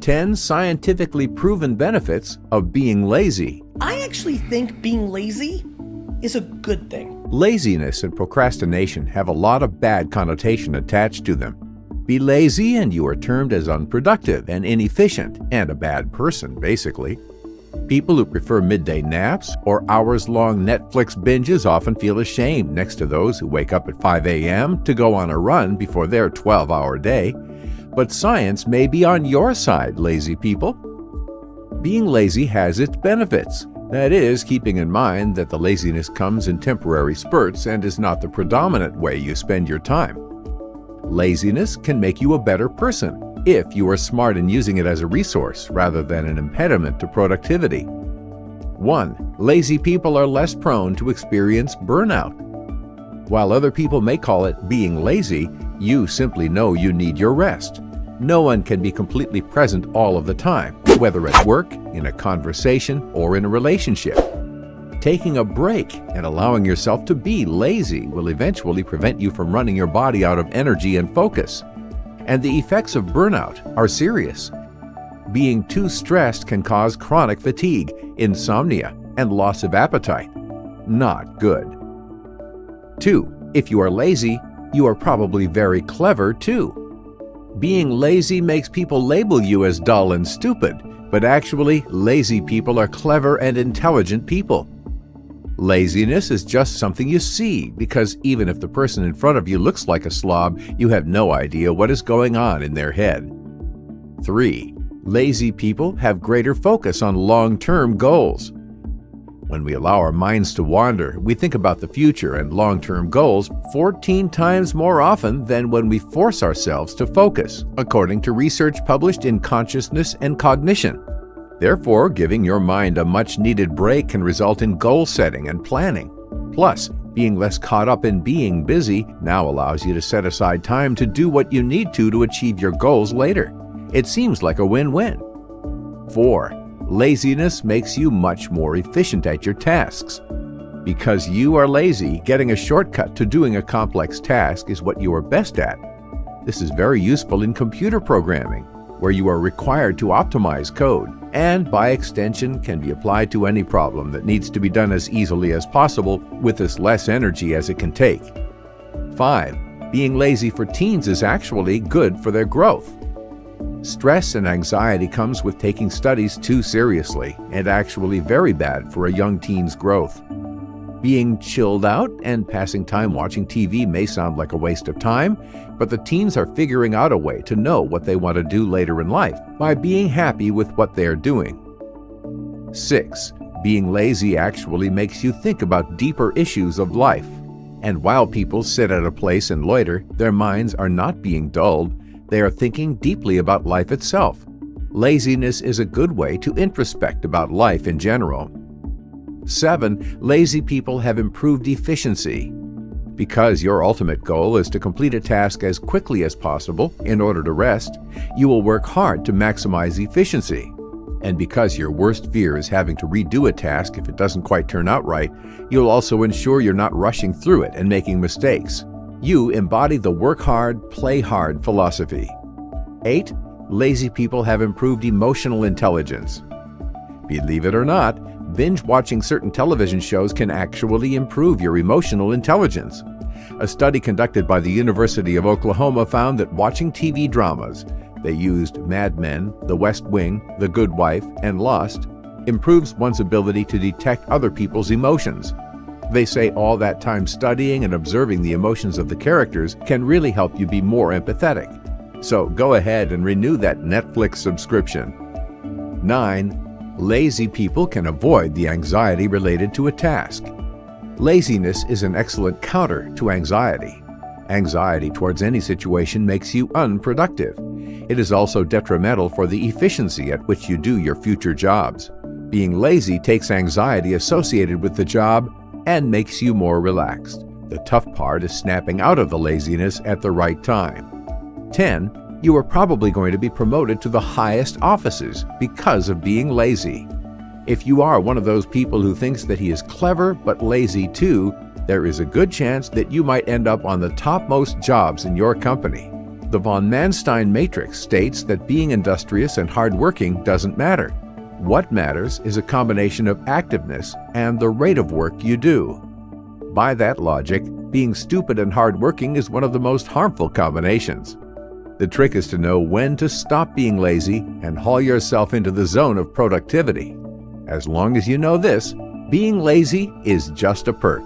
10 scientifically proven benefits of being lazy. I actually think being lazy is a good thing. Laziness and procrastination have a lot of bad connotation attached to them. Be lazy and you are termed as unproductive and inefficient and a bad person, basically. People who prefer midday naps or hours-long Netflix binges often feel ashamed next to those who wake up at 5 a.m. to go on a run before their 12-hour day. But science may be on your side, lazy people. Being lazy has its benefits. That is, keeping in mind that the laziness comes in temporary spurts and is not the predominant way you spend your time. Laziness can make you a better person if you are smart in using it as a resource rather than an impediment to productivity. 1. Lazy people are less prone to experience burnout. While other people may call it being lazy, you simply know you need your rest. No one can be completely present all of the time, whether at work, in a conversation, or in a relationship. Taking a break and allowing yourself to be lazy will eventually prevent you from running your body out of energy and focus. And the effects of burnout are serious. Being too stressed can cause chronic fatigue, insomnia, and loss of appetite. Not good. 2. If you are lazy, you are probably very clever too. Being lazy makes people label you as dull and stupid, but actually, lazy people are clever and intelligent people. Laziness is just something you see, because even if the person in front of you looks like a slob, you have no idea what is going on in their head. 3. Lazy people have greater focus on long-term goals. When we allow our minds to wander, we think about the future and long-term goals 14 times more often than when we force ourselves to focus, according to research published in Consciousness and Cognition. Therefore, giving your mind a much-needed break can result in goal setting and planning. Plus, being less caught up in being busy now allows you to set aside time to do what you need to achieve your goals later. It seems like a win-win. 4. Laziness makes you much more efficient at your tasks. Because you are lazy, getting a shortcut to doing a complex task is what you are best at. This is very useful in computer programming, where you are required to optimize code, and by extension can be applied to any problem that needs to be done as easily as possible with as less energy as it can take. 5. Being lazy for teens is actually good for their growth. Stress and anxiety comes with taking studies too seriously, and actually very bad for a young teen's growth. Being chilled out and passing time watching TV may sound like a waste of time, but the teens are figuring out a way to know what they want to do later in life by being happy with what they are doing. 6. Being lazy actually makes you think about deeper issues of life. And while people sit at a place and loiter, their minds are not being dulled, they are thinking deeply about life itself. Laziness is a good way to introspect about life in general. 7. Lazy people have improved efficiency. Because your ultimate goal is to complete a task as quickly as possible in order to rest, you will work hard to maximize efficiency. And because your worst fear is having to redo a task if it doesn't quite turn out right, you'll also ensure you're not rushing through it and making mistakes. You embody the work hard, play hard philosophy. 8. Lazy people have improved emotional intelligence. Believe it or not, binge watching certain television shows can actually improve your emotional intelligence. A study conducted by the University of Oklahoma found that watching TV dramas, they used Mad Men, The West Wing, The Good Wife, and Lost, improves one's ability to detect other people's emotions. They say all that time studying and observing the emotions of the characters can really help you be more empathetic. So go ahead and renew that Netflix subscription. 9. Lazy people can avoid the anxiety related to a task. Laziness is an excellent counter to anxiety. Anxiety towards any situation makes you unproductive. It is also detrimental for the efficiency at which you do your future jobs. Being lazy takes anxiety associated with the job and makes you more relaxed. The tough part is snapping out of the laziness at the right time. 10. You are probably going to be promoted to the highest offices because of being lazy. If you are one of those people who thinks that he is clever but lazy too, there is a good chance that you might end up on the topmost jobs in your company. The von Manstein matrix states that being industrious and hardworking doesn't matter. What matters is a combination of activeness and the rate of work you do. By that logic, being stupid and hardworking is one of the most harmful combinations. The trick is to know when to stop being lazy and haul yourself into the zone of productivity. As long as you know this, being lazy is just a perk.